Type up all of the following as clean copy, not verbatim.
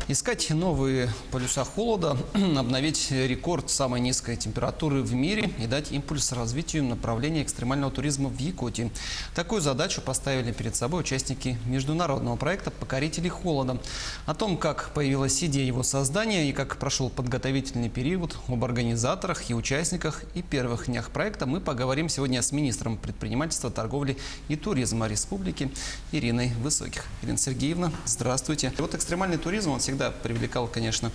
Искать новые полюса холода, обновить рекорд самой низкой температуры в мире и дать импульс развитию направления экстремального туризма в Якутии. Такую задачу поставили перед собой участники международного проекта «Покорители холода». О том, как появилась идея его создания и как прошел подготовительный период, об организаторах и участниках и первых днях проекта мы поговорим сегодня с министром предпринимательства, торговли и туризма Республики Ириной Высоких. Ирина Сергеевна, здравствуйте. Вот экстремальный туризм, он всегда привлекал, конечно,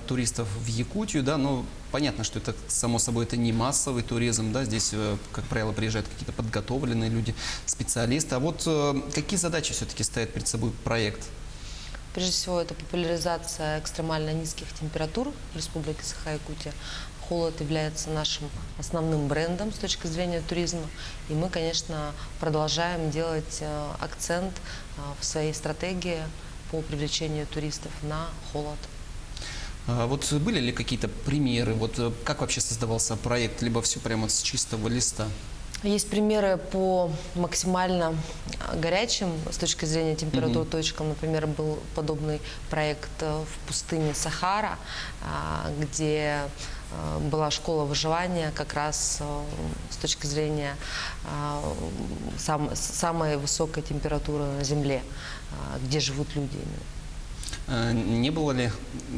туристов в Якутию, да, но понятно, что это, само собой, это не массовый туризм, да, здесь, как правило, приезжают какие-то подготовленные люди, специалисты. А вот какие задачи все-таки ставит перед собой проект? Прежде всего, это популяризация экстремально низких температур в Республике Саха-Якутия. Холод является нашим основным брендом с точки зрения туризма. И мы, конечно, продолжаем делать акцент в своей стратегии по привлечению туристов на холод. Вот были ли какие-то примеры? Вот как вообще создавался проект? Либо все прямо с чистого листа? Есть примеры по максимально горячим с точки зрения температуры точкам. Например, был подобный проект в пустыне Сахара, где была школа выживания как раз с точки зрения самой высокой температуры на Земле, где живут люди именно. Не было ли,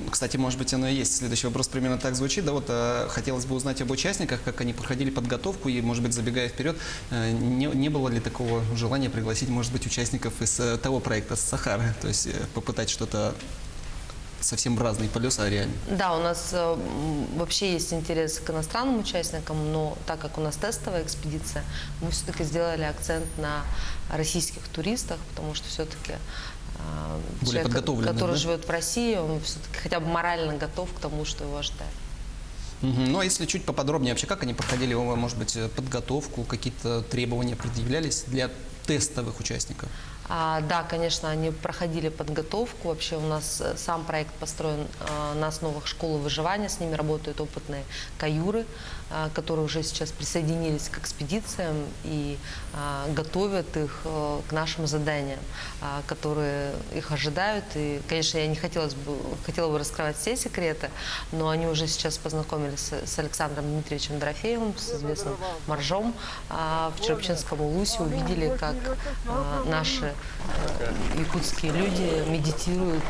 кстати, может быть, оно и есть, следующий вопрос примерно так звучит, да, вот хотелось бы узнать об участниках, как они проходили подготовку и, может быть, забегая вперед, не было ли такого желания пригласить, может быть, участников из того проекта с Сахары, то есть попытать что-то совсем разные полюса реально? Да, у нас вообще есть интерес к иностранным участникам, но так как у нас тестовая экспедиция, мы все-таки сделали акцент на российских туристах, потому что все-таки человек, который живет в России, он все-таки хотя бы морально готов к тому, что его ожидает. Ну, а если чуть поподробнее, вообще, как они проходили, может быть, подготовку, какие-то требования предъявлялись для тестовых участников? Да, конечно, они проходили подготовку. Вообще у нас сам проект построен на основах школы выживания. С ними работают опытные каюры, которые уже сейчас присоединились к экспедициям и готовят их к нашим заданиям, которые их ожидают. И, конечно, я не хотела бы раскрывать все секреты, но они уже сейчас познакомились с Александром Дмитриевичем Дорофеевым, с известным моржом в Черепчинском улусе, увидели, как наши якутские люди медитируют,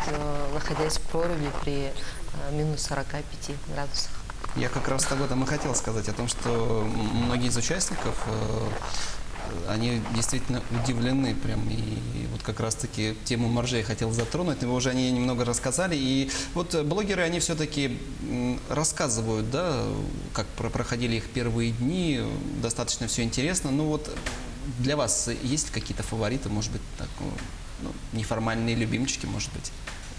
находясь в проруби при минус 45 градусах. Я как раз об этом и хотел сказать, о том, что многие из участников, они действительно удивлены прям, и вот как раз-таки тему моржей хотел затронуть, но уже они немного рассказали, и вот блогеры, они все-таки рассказывают, да, как проходили их первые дни, достаточно все интересно, но вот для вас есть какие-то фавориты, может быть, так, неформальные любимчики, может быть?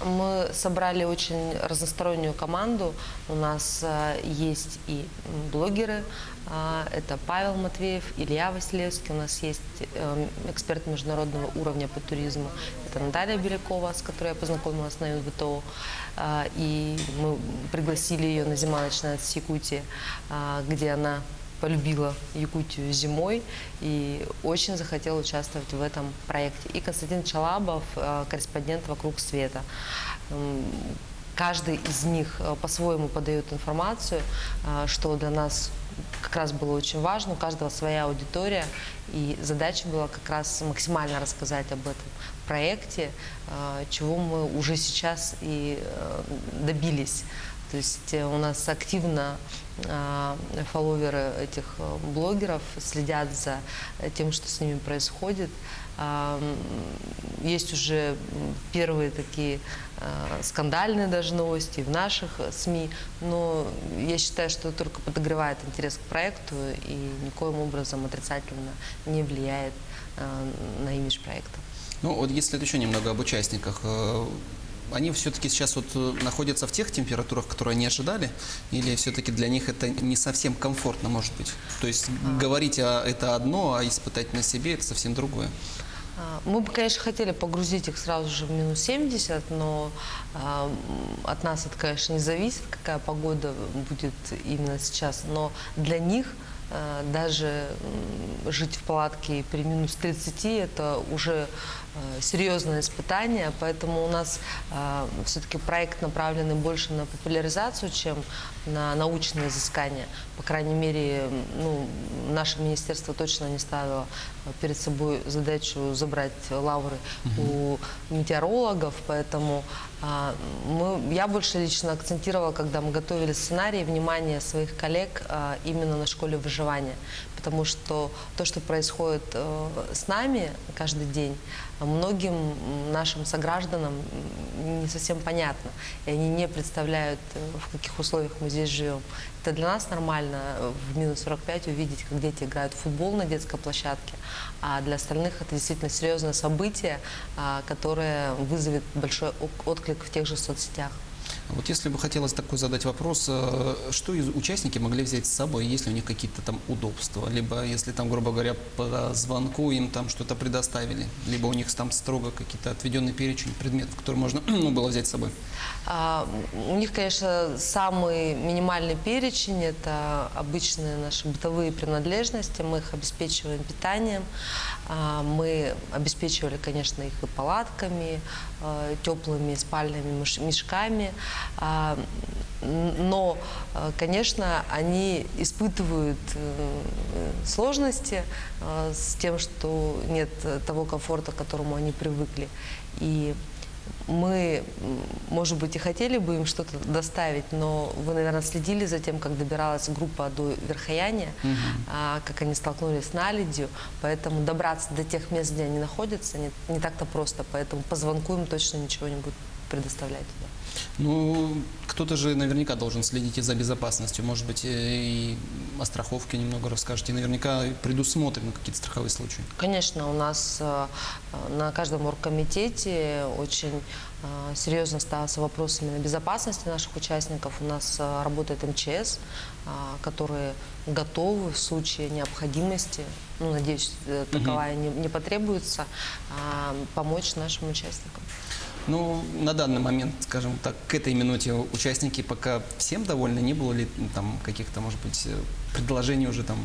Мы собрали очень разностороннюю команду. У нас есть и блогеры, это Павел Матвеев, Илья Василевский. У нас есть эксперт международного уровня по туризму. Это Наталья Белякова, с которой я познакомилась на ЮНВТО. И мы пригласили ее на «Зима начинается с Якутии», где она полюбила Якутию зимой и очень захотела участвовать в этом проекте. И Константин Чалабов, корреспондент «Вокруг света». Каждый из них по-своему подает информацию, что для нас как раз было очень важно. У каждого своя аудитория, и задача была как раз максимально рассказать об этом проекте, чего мы уже сейчас и добились. То есть у нас активно фолловеры этих блогеров следят за тем, что с ними происходит. Есть уже первые такие скандальные даже новости в наших СМИ, но я считаю, что это только подогревает интерес к проекту и никоим образом отрицательно не влияет на имидж проекта. Ну вот если еще немного об участниках. Они все-таки сейчас вот находятся в тех температурах, которые они ожидали, или все-таки для них это не совсем комфортно, может быть? То есть говорить это одно, а испытать на себе это совсем другое. Мы бы, конечно, хотели погрузить их сразу же в минус 70, но от нас это, конечно, не зависит, какая погода будет именно сейчас. Но для них даже жить в палатке при минус 30 – это уже серьезное испытание, поэтому у нас все-таки проект направленный больше на популяризацию, чем на научные изыскания. По крайней мере, наше министерство точно не ставило перед собой задачу забрать лавры у метеорологов, поэтому я больше лично акцентировала, когда мы готовили сценарий, внимание своих коллег именно на школе выживания. Потому что то, что происходит с нами каждый день, многим нашим согражданам не совсем понятно. И они не представляют, в каких условиях мы здесь живем. Это для нас нормально в минус 45 увидеть, как дети играют в футбол на детской площадке. А для остальных это действительно серьезное событие, которое вызовет большой отклик в тех же соцсетях. Вот если бы хотелось такой задать вопрос, что участники могли взять с собой, есть ли у них какие-то там удобства, либо если там, грубо говоря, по звонку им там что-то предоставили, либо у них там строго какие-то отведенный перечень предметов, которые можно было взять с собой? У них, конечно, самый минимальный перечень – это обычные наши бытовые принадлежности, мы их обеспечиваем питанием, мы обеспечивали, конечно, их и палатками, теплыми спальными мешками, но, конечно, они испытывают сложности с тем, что нет того комфорта, к которому они привыкли. И мы, может быть, и хотели бы им что-то доставить, но вы, наверное, следили за тем, как добиралась группа до Верхояния, как они столкнулись с наледью, поэтому добраться до тех мест, где они находятся, не так-то просто, поэтому по звонку им точно ничего не будет предоставлять. Ну, кто-то же наверняка должен следить и за безопасностью, может быть, и о страховке немного расскажете, наверняка предусмотрены какие-то страховые случаи. Конечно, у нас на каждом оргкомитете очень серьезно ставился вопрос именно безопасности наших участников. У нас работает МЧС, которые готовы в случае необходимости, надеюсь, таковая не потребуется, помочь нашим участникам. Ну, на данный момент, скажем так, к этой минуте участники пока всем довольны? Не было ли там каких-то, может быть, предложений уже там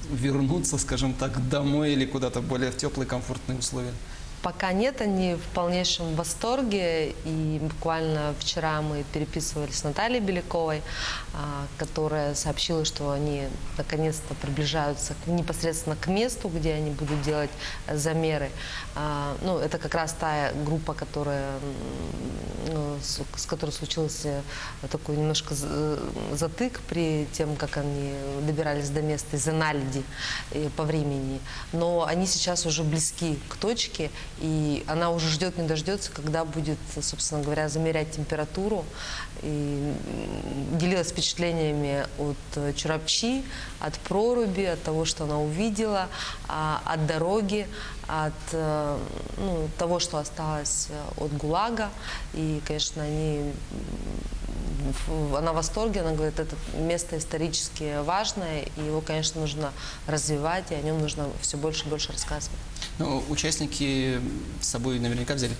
вернуться, скажем так, домой или куда-то более в теплые, комфортные условия? Пока нет, они в полнейшем восторге. И буквально вчера мы переписывались с Натальей Беляковой, которая сообщила, что они наконец-то приближаются непосредственно к месту, где они будут делать замеры. Это как раз та группа, с которой случился такой немножко затык при тем, как они добирались до места из-за наледи по времени. Но они сейчас уже близки к точке, и она уже ждет, не дождется, когда будет, собственно говоря, замерять температуру. И делилась впечатлениями от Чурапчи, от проруби, от того, что она увидела, от дороги, от того, что осталось от ГУЛАГа. И, конечно, она в восторге, она говорит, это место исторически важное, и его, конечно, нужно развивать, и о нем нужно все больше и больше рассказывать. Ну, участники с собой наверняка взяли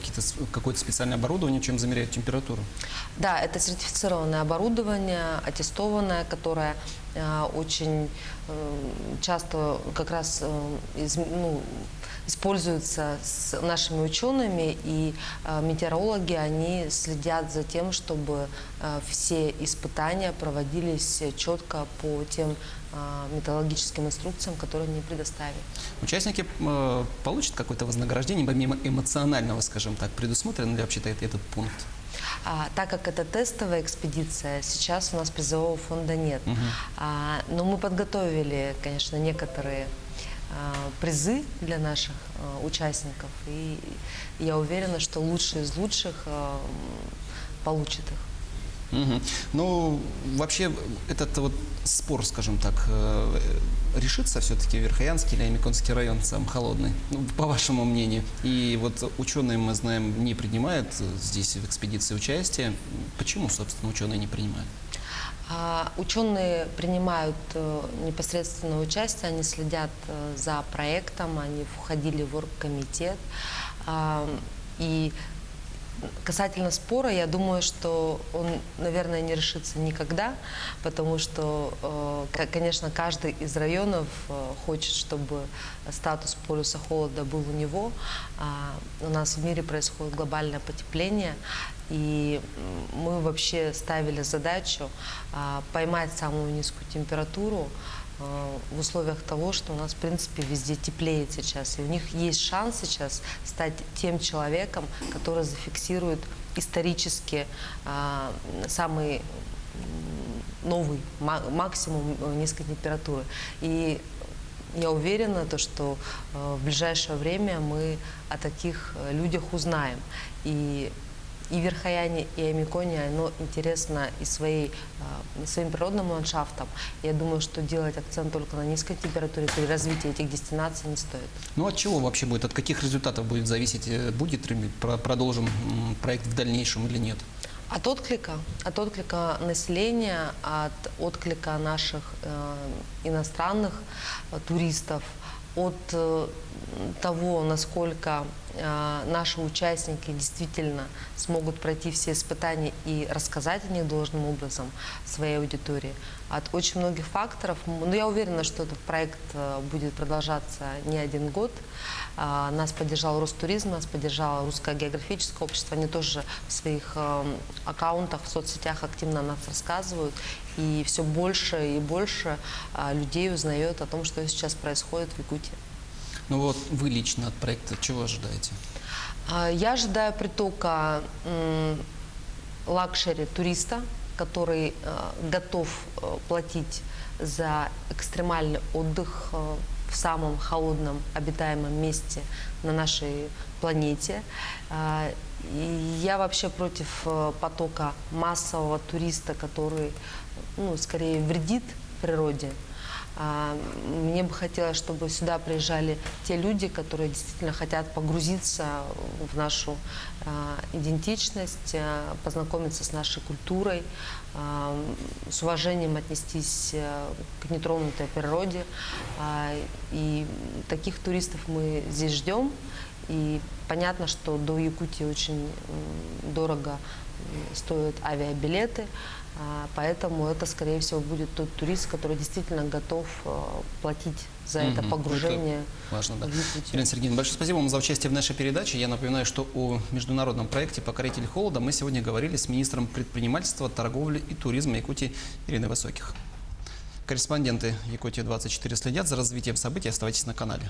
какое-то специальное оборудование, чем замеряют температуру? Да, это сертифицированное оборудование, аттестованное, которое очень часто как раз используется с нашими учеными, и метеорологи, они следят за тем, чтобы все испытания проводились четко по тем метеорологическим инструкциям, которые они предоставили. Участники получат какое-то вознаграждение, помимо эмоционального, скажем так, предусмотрен ли вообще этот пункт? Так как это тестовая экспедиция, сейчас у нас призового фонда нет. Но мы подготовили, конечно, некоторые призы для наших участников, и я уверена, что лучшие из лучших получат их. Ну, вообще, этот вот спор, скажем так, решится все-таки Верхоянский или Амиконский район сам холодный, по вашему мнению? И вот ученые, мы знаем, не принимают здесь в экспедиции участие. Почему, собственно, ученые не принимают? Ученые принимают непосредственно участие, они следят за проектом, они входили в оргкомитет. И Касательно спора, я думаю, что он, наверное, не решится никогда, потому что, конечно, каждый из районов хочет, чтобы статус полюса холода был у него. У нас в мире происходит глобальное потепление, и мы вообще ставили задачу поймать самую низкую температуру в условиях того, что у нас, в принципе, везде теплеет сейчас. И у них есть шанс сейчас стать тем человеком, который зафиксирует исторически самый новый максимум низкой температуры. И я уверена, что в ближайшее время мы о таких людях узнаем. И Верхояне, и Амиконе, оно интересно и своим природным ландшафтом. Я думаю, что делать акцент только на низкой температуре при развитии этих дестинаций не стоит. Ну от чего вообще будет, от каких результатов будет зависеть, будет ли продолжим проект в дальнейшем или нет? От отклика населения, от отклика наших иностранных туристов, от того, насколько наши участники действительно смогут пройти все испытания и рассказать о них должным образом своей аудитории. От очень многих факторов, но я уверена, что этот проект будет продолжаться не один год. Нас поддержал Ростуризм, нас поддержало Русское географическое общество. Они тоже в своих аккаунтах, в соцсетях активно о нас рассказывают. И все больше и больше людей узнает о том, что сейчас происходит в Якутии. Ну вот вы лично от проекта чего ожидаете? Я ожидаю притока лакшери туриста, который готов платить за экстремальный отдых в самом холодном обитаемом месте на нашей планете. И я вообще против потока массового туриста, который, скорее вредит природе. Мне бы хотелось, чтобы сюда приезжали те люди, которые действительно хотят погрузиться в нашу идентичность, познакомиться с нашей культурой, с уважением отнестись к нетронутой природе. И таких туристов мы здесь ждем. И понятно, что до Якутии очень дорого стоят авиабилеты. Поэтому это, скорее всего, будет тот турист, который действительно готов платить за это погружение. Это важно, да. Елена Сергеевна, большое спасибо вам за участие в нашей передаче. Я напоминаю, что о международном проекте «Покоритель холода» мы сегодня говорили с министром предпринимательства, торговли и туризма Якутии Ириной Высоких. Корреспонденты Якутии 24 следят за развитием событий. Оставайтесь на канале.